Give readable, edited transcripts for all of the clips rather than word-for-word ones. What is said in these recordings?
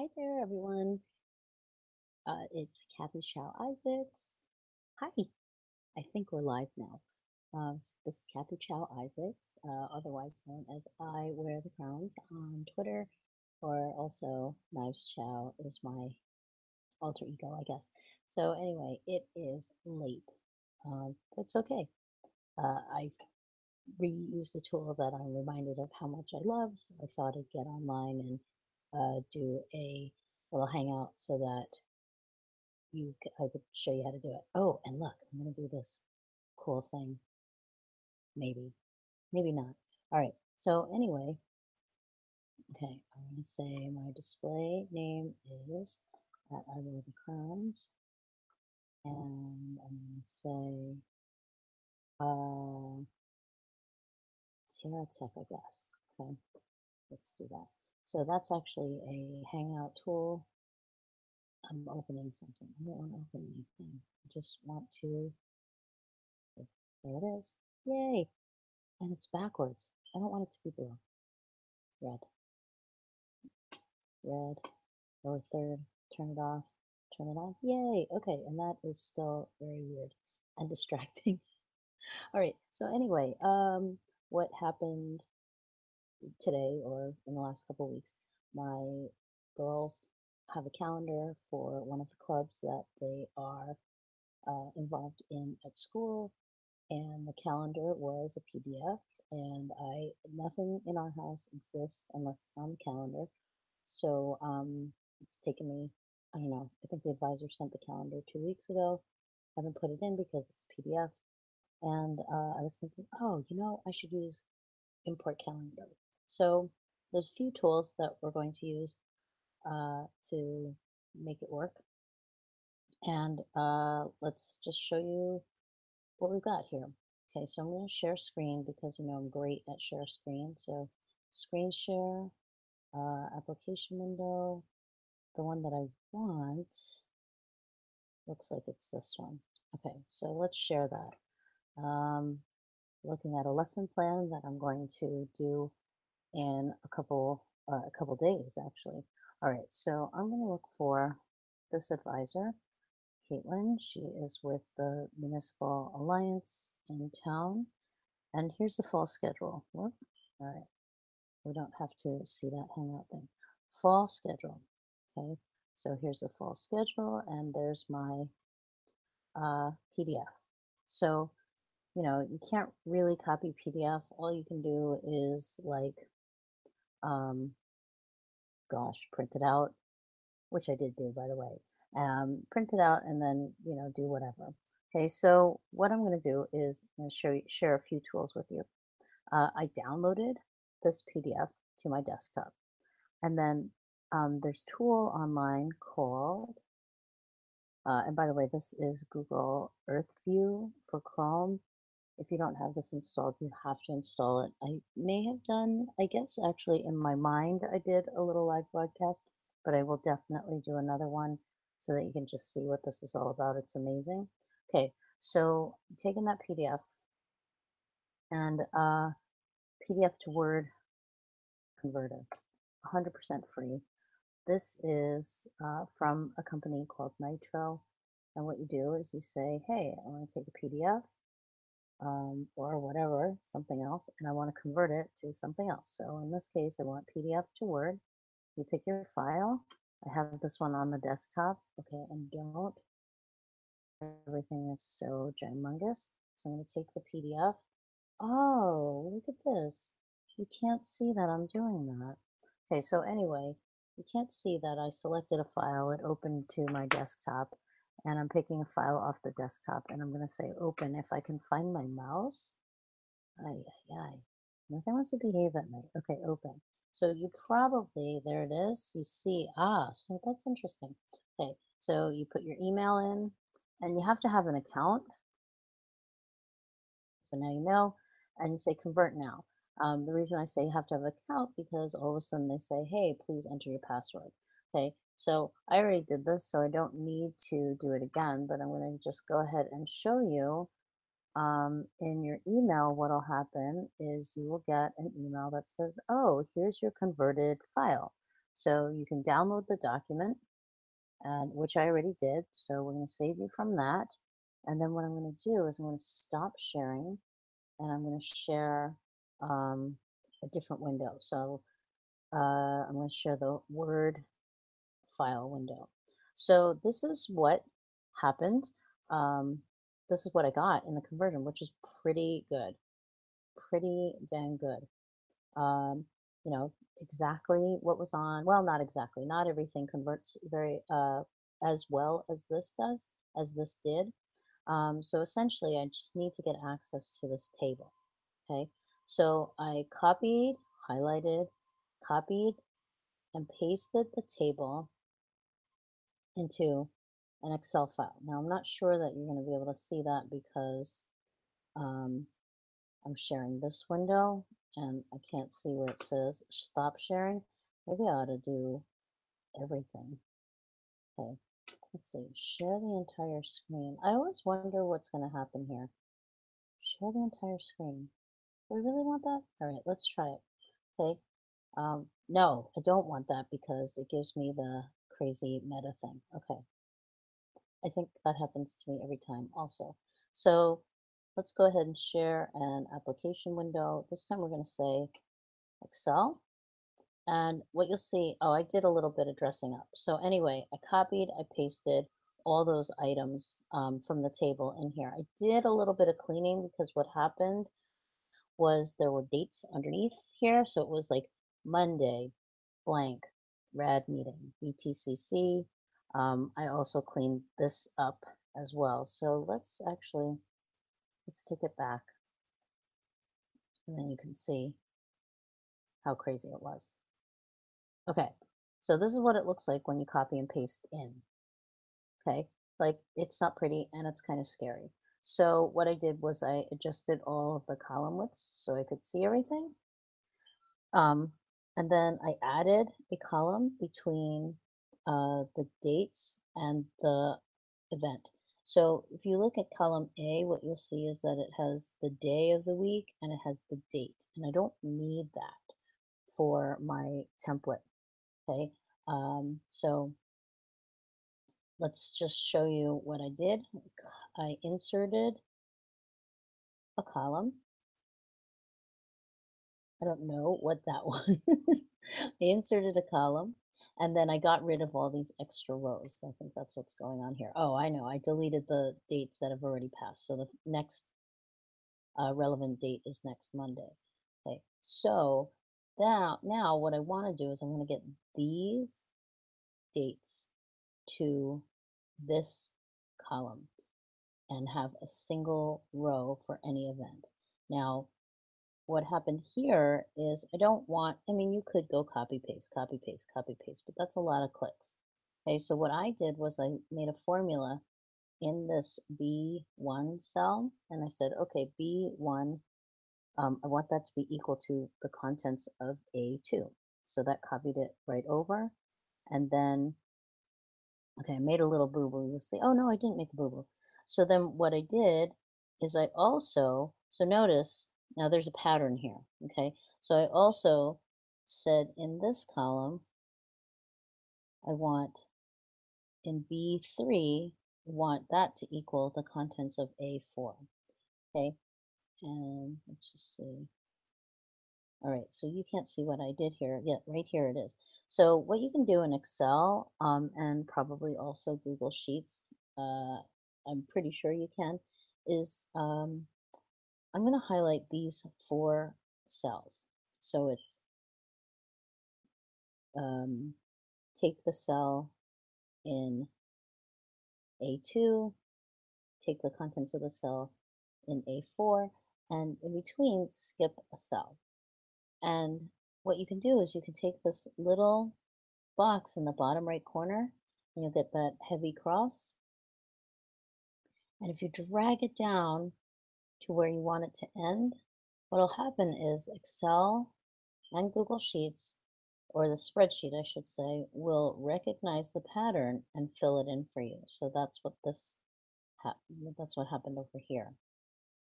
Hi there, everyone. It's Kathy Cheo-Isaacs. Hi, I think we're live now. This is Kathy Cheo-Isaacs, otherwise known as I Wear the Crowns on Twitter, or also Knives Chow is my alter ego, I guess. So anyway, it is late. That's okay. I've reused the tool that I'm reminded of how much I love, so I thought I'd get online and do a little hangout so that I could show you how to do it. Oh, and look, I'm gonna do this cool thing. Maybe, maybe not. All right. So anyway, okay, I'm gonna say my display name is at I Wear the Crowns, and I'm gonna say Tiara Tech, I guess. Okay, let's do that. So that's actually a Hangout tool. I'm opening something. I don't want to open anything. I just want to. There it is. Yay! And it's backwards. I don't want it to be blue. Red, red, lower third, turn it off, turn it off. Yay! Okay, and that is still very weird and distracting. All right, so anyway, what happened today or in the last couple of weeks? My girls have a calendar for one of the clubs that they are involved in at school, and the calendar was a PDF. And nothing in our house exists unless it's on the calendar. So it's taken me, I don't know, I think the advisor sent the calendar 2 weeks ago. I haven't put it in because it's a PDF. And I was thinking, oh, I should use import calendar. So there's a few tools that we're going to use to make it work. And let's just show you what we've got here. Okay, so I'm going to share screen because I'm great at share screen. So screen share, application window. The one that I want looks like it's this one. Okay, so let's share that. Looking at a lesson plan that I'm going to do in a couple days actually. All right, so I'm going to look for this advisor, Caitlin. She is with the Municipal Alliance in town. And here's the fall schedule. Whoop. All right, we don't have to see that hangout thing. Fall schedule. Okay, so here's the fall schedule, and there's my PDF. So, you can't really copy PDF. All you can do is like, um, gosh, print it out, which I did do, by the way. Print it out and then, do whatever. Okay, so what I'm going to do is I'm going to share a few tools with you. I downloaded this PDF to my desktop. And then there's a tool online called, and by the way, this is Google Earth View for Chrome. If you don't have this installed, you have to install it. I may have done, I guess, actually in my mind, I did a little live broadcast, but I will definitely do another one so that you can just see what this is all about. It's amazing. Okay, so I'm taking that PDF and PDF to Word converter, 100% free. This is from a company called Nitro. And what you do is you say, hey, I want to take a PDF or whatever, something else, and I want to convert it to something else. So in this case, I want PDF to Word. You pick your file. I have this one on the desktop. Okay, and don't, everything is so humongous. So I'm going to take the PDF. Oh, look at this. You can't see that I'm doing that. Okay, so anyway, you can't see that I selected a file. It opened to my desktop, and I'm picking a file off the desktop, and I'm going to say open. If I can find my mouse, ay, ay, ay. Nothing wants to behave at me. Okay, open. So you probably, there it is. You see, so that's interesting. Okay, so you put your email in, and you have to have an account. So now you know, and you say convert now. The reason I say you have to have an account because all of a sudden they say, hey, please enter your password. Okay, so I already did this, so I don't need to do it again, but I'm going to just go ahead and show you in your email. What'll happen is you will get an email that says, oh, here's your converted file. So you can download the document, and which I already did. So we're going to save you from that. And then what I'm going to do is I'm going to stop sharing, and I'm going to share um, a different window. So I'm going to share the Word file window. So this is what happened. Um, this is what I got in the conversion, which is pretty good, pretty dang good. Um, you know, exactly what was on, well, not exactly, not everything converts very as well as this does, as this did. So essentially, I just need to get access to this table. Okay, so I copied, highlighted, copied, and pasted the table into an Excel file. Now, I'm not sure that you're going to be able to see that because um, I'm sharing this window and I can't see where it says stop sharing. Maybe I ought to do everything. Okay, let's see. Share the entire screen. I always wonder what's going to happen here. Share the entire screen. Do we really want that? All right, let's try it. Okay. No, I don't want that because it gives me the crazy meta thing. Okay. I think that happens to me every time also. So let's go ahead and share an application window. This time we're going to say Excel. And what you'll see, oh, I did a little bit of dressing up. So anyway, I copied, I pasted all those items from the table in here. I did a little bit of cleaning because what happened was there were dates underneath here. So it was like Monday, blank, rad meeting, BTCC. I also cleaned this up as well. So let's take it back and then you can see how crazy it was. Okay, so this is what it looks like when you copy and paste in. Okay, like it's not pretty and it's kind of scary. So what I did was I adjusted all of the column widths so I could see everything. Um, and then I added a column between the dates and the event. So if you look at column A, what you'll see is that it has the day of the week and it has the date. And I don't need that for my template. Okay. So let's just show you what I did. I inserted a column. I don't know what that was. I inserted a column and then I got rid of all these extra rows. I think that's what's going on here. Oh, I know. I deleted the dates that have already passed. So the next relevant date is next Monday. Okay, so now what I want to do is I'm going to get these dates to this column and have a single row for any event. Now, what happened here is I don't want, I mean, you could go copy paste, copy paste, copy paste, but that's a lot of clicks. Okay, so what I did was I made a formula in this B1 cell and I said, okay, B1, I want that to be equal to the contents of A2. So that copied it right over. And then, okay, I made a little boo-boo. You'll see, oh no, I didn't make a boo-boo. So then what I did is I also, so notice, now there's a pattern here, okay? So I also said in this column, I want in B3, want that to equal the contents of A4, okay? And let's just see. All right, so you can't see what I did here. Yeah, right here it is. So what you can do in Excel and probably also Google Sheets, I'm pretty sure you can, is I'm going to highlight these 4 cells. So it's take the cell in A2, take the contents of the cell in A4, and in between skip a cell. And what you can do is you can take this little box in the bottom right corner and you'll get that heavy cross. And if you drag it down to where you want it to end, what will happen is Excel and Google Sheets, or the spreadsheet, I should say, will recognize the pattern and fill it in for you. So that's what that's what happened over here.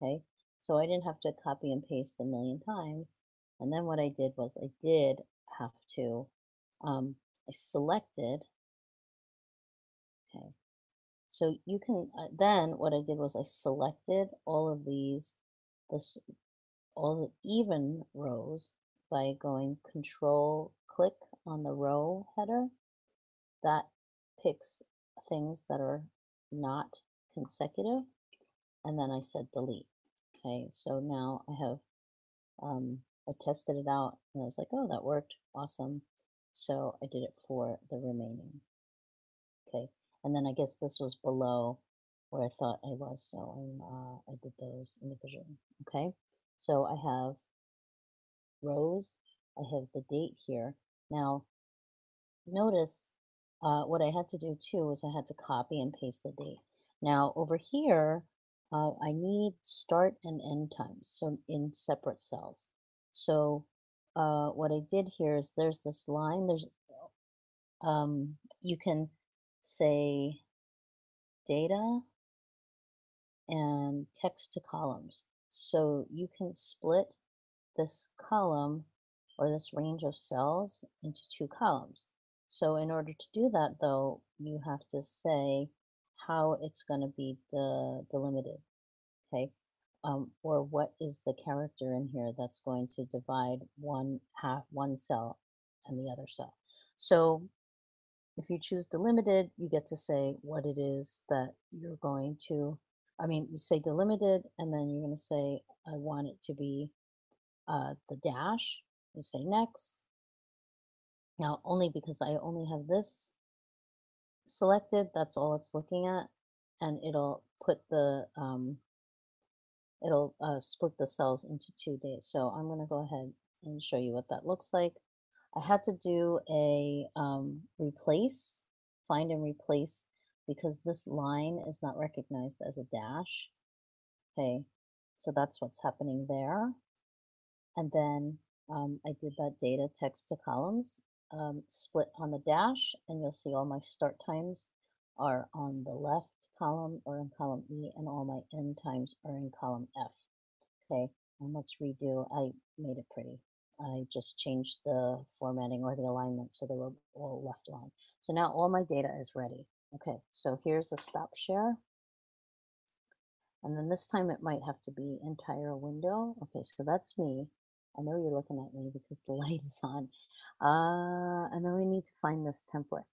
Okay, so I didn't have to copy and paste a million times. And then what I did was I did have to I selected, okay, so you can, then what I did was I selected all of these, this, all the even rows by going control click on the row header. That picks things that are not consecutive. And then I said delete. Okay, so now I tested it out and I was like, oh, that worked. Awesome. So I did it for the remaining. Okay. And then I guess this was below where I thought I was. So I did those individually. Okay. So I have rows. I have the date here. Now, notice what I had to do too was I had to copy and paste the date. Now, over here, I need start and end times, so in separate cells. So what I did here is there's this line, you can say data and text to columns. So you can split this column or this range of cells into two columns. So in order to do that though, you have to say how it's going to be delimited, okay? Or what is the character in here that's going to divide one cell and the other cell. So if you choose delimited, you get to say what it is that you're going to, you say delimited, and then you're going to say, I want it to be the dash. You say next. Now, only because I only have this selected, that's all it's looking at, and it'll split the cells into 2 days. So I'm going to go ahead and show you what that looks like. I had to do a replace, find and replace, because this line is not recognized as a dash. Okay, so that's what's happening there. And then I did that data text to columns, split on the dash, and you'll see all my start times are on the left column or in column E, and all my end times are in column F. Okay, and let's redo. I made it pretty. I just changed the formatting or the alignment so they were all left aligned. So now all my data is ready. Okay, so here's a stop share. And then this time it might have to be entire window. Okay, so that's me. I know you're looking at me because the light is on. And then we need to find this template.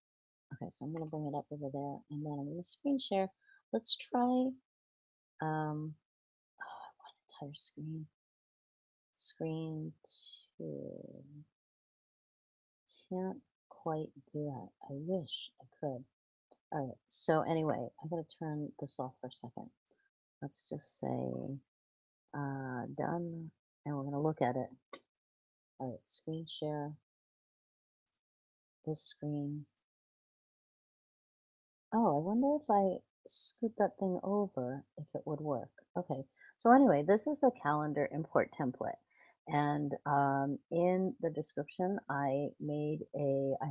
Okay, so I'm going to bring it up over there, and then I'm going to screen share. Let's try, I want entire screen. Screen 2. Can't quite do that. I wish I could. All right, so anyway, I'm going to turn this off for a second. Let's just say done, and we're going to look at it. All right, screen share, this screen. Oh, I wonder if I scoot that thing over, if it would work. Okay, so anyway, this is the calendar import template. And in the description, I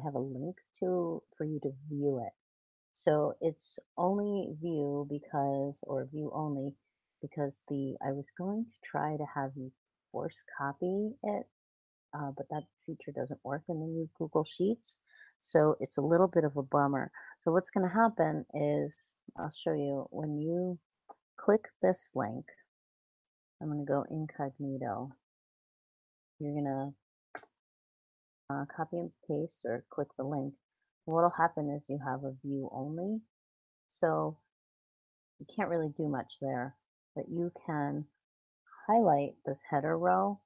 have a link for you to view it. So it's only view because, or view only because I was going to try to have you force copy it, but that feature doesn't work in the new Google Sheets. So it's a little bit of a bummer. So what's going to happen is, I'll show you, when you click this link, I'm going to go incognito. You're going to copy and paste or click the link. What'll happen is you have a view only. So you can't really do much there, but you can highlight this header row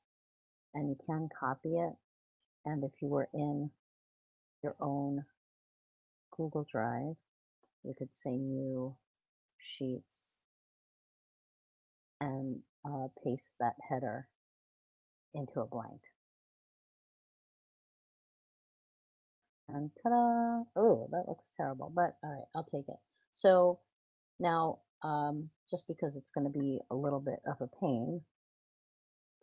and you can copy it. And if you were in your own Google Drive, you could say new sheets and paste that header into a blank. And ta-da! Oh, that looks terrible, but all right, I'll take it. So now, just because it's going to be a little bit of a pain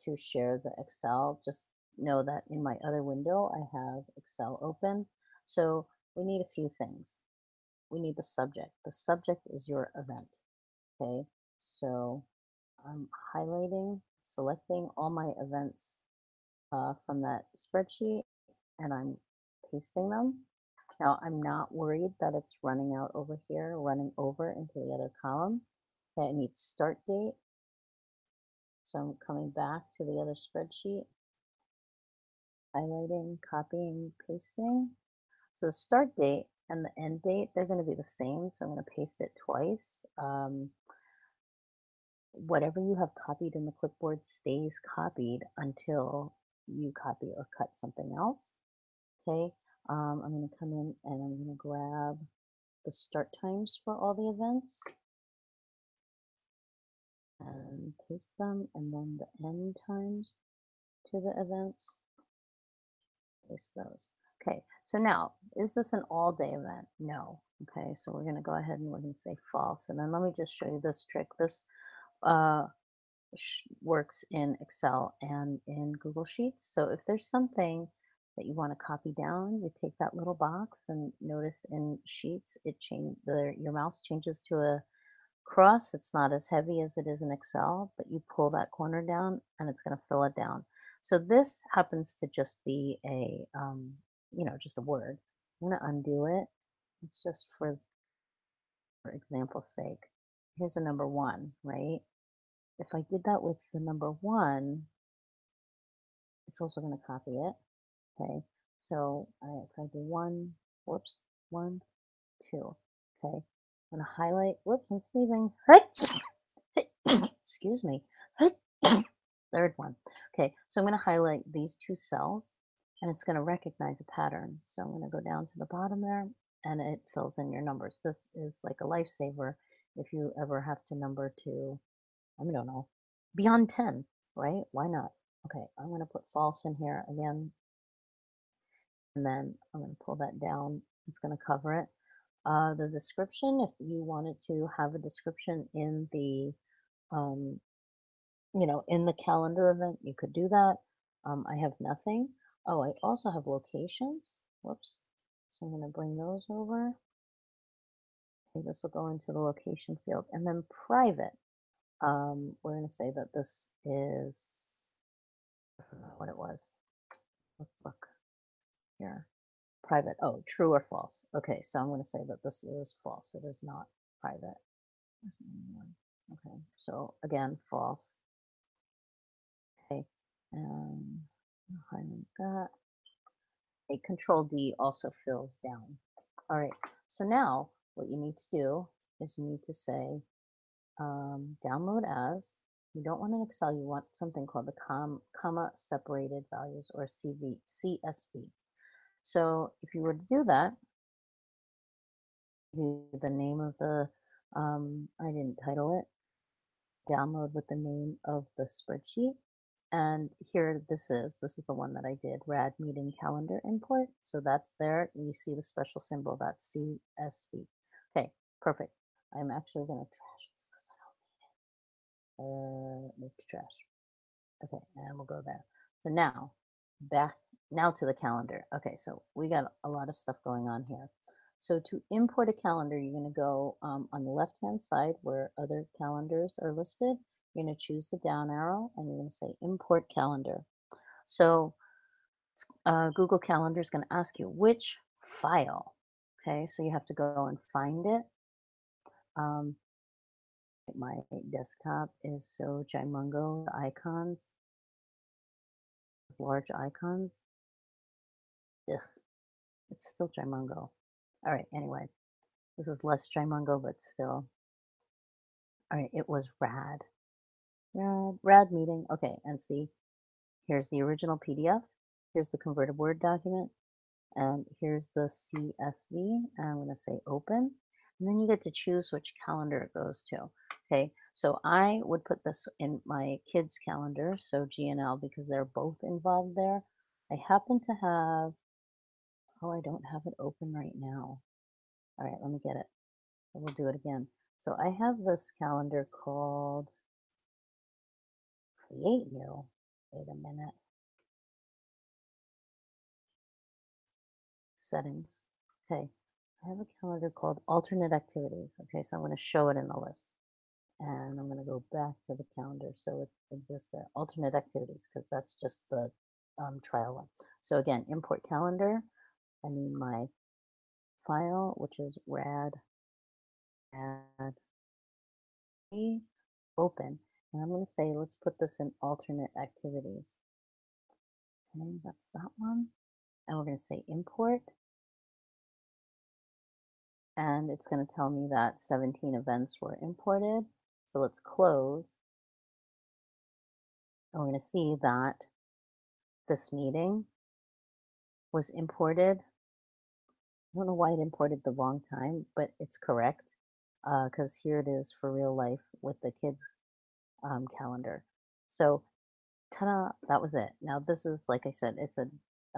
to share the Excel, just know that in my other window, I have Excel open. So we need a few things. We need the subject. The subject is your event, okay? So I'm highlighting, selecting all my events from that spreadsheet, and I'm pasting them. Now, I'm not worried that it's running out over here, running over into the other column. Okay, I need start date. So I'm coming back to the other spreadsheet, highlighting, copying, pasting. So the start date and the end date, they're going to be the same. So I'm going to paste it twice. Whatever you have copied in the clipboard stays copied until you copy or cut something else. Okay, I'm going to come in and I'm going to grab the start times for all the events and paste them, and then the end times to the events, paste those. Okay, so now, is this an all-day event? No. Okay, so we're going to go ahead and we're going to say false. And then let me just show you this trick. This uh, works in Excel and in Google Sheets. So if there's something that you want to copy down, you take that little box and notice in Sheets, your mouse changes to a cross. It's not as heavy as it is in Excel, but you pull that corner down and it's going to fill it down. So this happens to just be just a word. I'm going to undo it. It's just for example's sake. Here's a number 1, right? If I did that with the number 1, it's also going to copy it. Okay. So if I do 1, whoops, 1, 2. Okay. I'm going to highlight, whoops, I'm sneezing. Excuse me. Third one. Okay, so I'm going to highlight these 2 cells and it's going to recognize a pattern. So I'm going to go down to the bottom there and it fills in your numbers. This is like a lifesaver if you ever have to number to, I don't know, beyond 10, right? Why not? Okay, I'm going to put false in here again, and then I'm going to pull that down. It's going to cover it. The description, if you wanted to have a description in the um, in the calendar event, you could do that. I have nothing. Oh, I also have locations. Whoops. So I'm going to bring those over. Okay, this will go into the location field. And then private. We're going to say that this is, I don't know what it was. Let's look here. Private. Oh, true or false. Okay, so I'm going to say that this is false. It is not private. Okay, so again, false. Okay, highlight that. A Control D also fills down. All right, so now what you need to do is you need to say download as. You don't want an Excel, you want something called the comma separated values, or CSV. So if you were to do that, the name of the, I didn't title it, download with the name of the spreadsheet. And here this is the one that I did, RAD meeting calendar import. So that's there. You see the special symbol, that's CSV. Okay, perfect. I'm actually going to trash this because I don't need it. Move to trash. Okay, and we'll go there. So now, now to the calendar. Okay, so we got a lot of stuff going on here. So to import a calendar, you're going to go on the left-hand side where other calendars are listed. You're going to choose the down arrow and you're going to say import calendar. So Google Calendar is going to ask you which file. Okay, so you have to go and find it. My desktop is so gimungo, the icons, large icons. Ugh, it's still gimungo. All right, anyway, this is less gimungo, but still. All right, it was rad. Rad meeting. Okay, and see, here's the original PDF. Here's the converted Word document. And here's the CSV. And I'm going to say open. And then you get to choose which calendar it goes to. Okay, so I would put this in my kids' calendar, so G&L, because they're both involved there. I happen to have, oh, I don't have it open right now. All right, let me get it. We'll do it again. So I have this calendar called Create New. Wait a minute. Settings. Okay, I have a calendar called Alternate Activities. Okay, so I'm going to show it in the list. And I'm going to go back to the calendar so it exists there. Alternate Activities, because that's just the trial one. So again, import calendar. I need my file, which is rad open. And I'm going to say, let's put this in alternate activities. Okay, that's that one. And we're going to say import. And it's going to tell me that 17 events were imported. So let's close. And we're going to see that this meeting was imported. I don't know why it imported the wrong time, but it's correct because here it is for real life with the kids' calendar. So, ta-da! That was it. Now this is, like I said,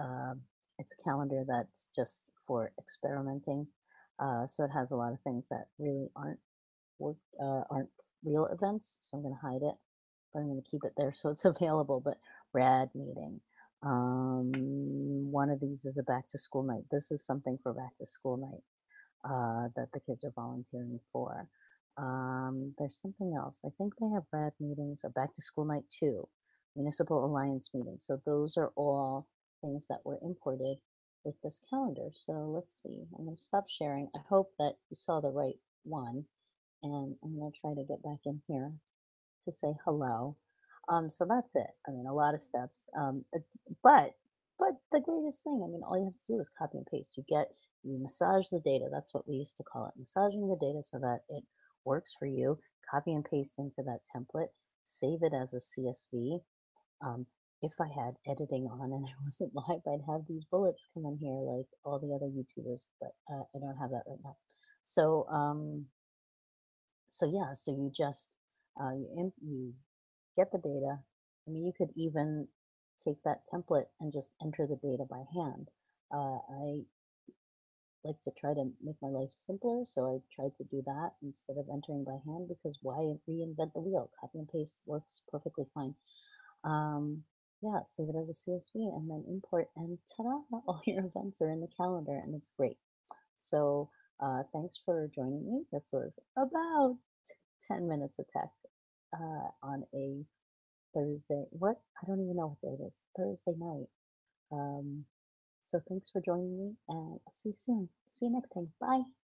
uh, it's a calendar that's just for experimenting. So it has a lot of things that really aren't real events. So I'm going to hide it, but I'm going to keep it there so it's available. But rad meeting. One of these is a back to school night. This is something for back to school night that the kids are volunteering for. There's something else. I think they have rad meetings or back to school night too, municipal alliance meetings. So those are all things that were imported with this calendar. So let's see. I'm going to stop sharing. I hope that you saw the right one, and I'm going to try to get back in here to say hello. So that's it. I mean, a lot of steps. But but the greatest thing, I mean, all you have to do is copy and paste. You massage the data. That's what we used to call it, massaging the data so that it works for you. Copy and paste into that template. Save it as a CSV. Um, if I had editing on and I wasn't live, I'd have these bullets come in here like all the other YouTubers, but I don't have that right now. So so yeah, so you just you get the data. I mean, you could even take that template and just enter the data by hand. I like to try to make my life simpler, so I tried to do that instead of entering by hand because why reinvent the wheel? Copy and paste works perfectly fine. Um, yeah, save it as a CSV and then import, and ta-da! All your events are in the calendar, and it's great. So thanks for joining me. This was about 10 minutes of tech on a Thursday. What? I don't even know what day it is. Thursday night. So thanks for joining me, and I'll see you soon. See you next time. Bye.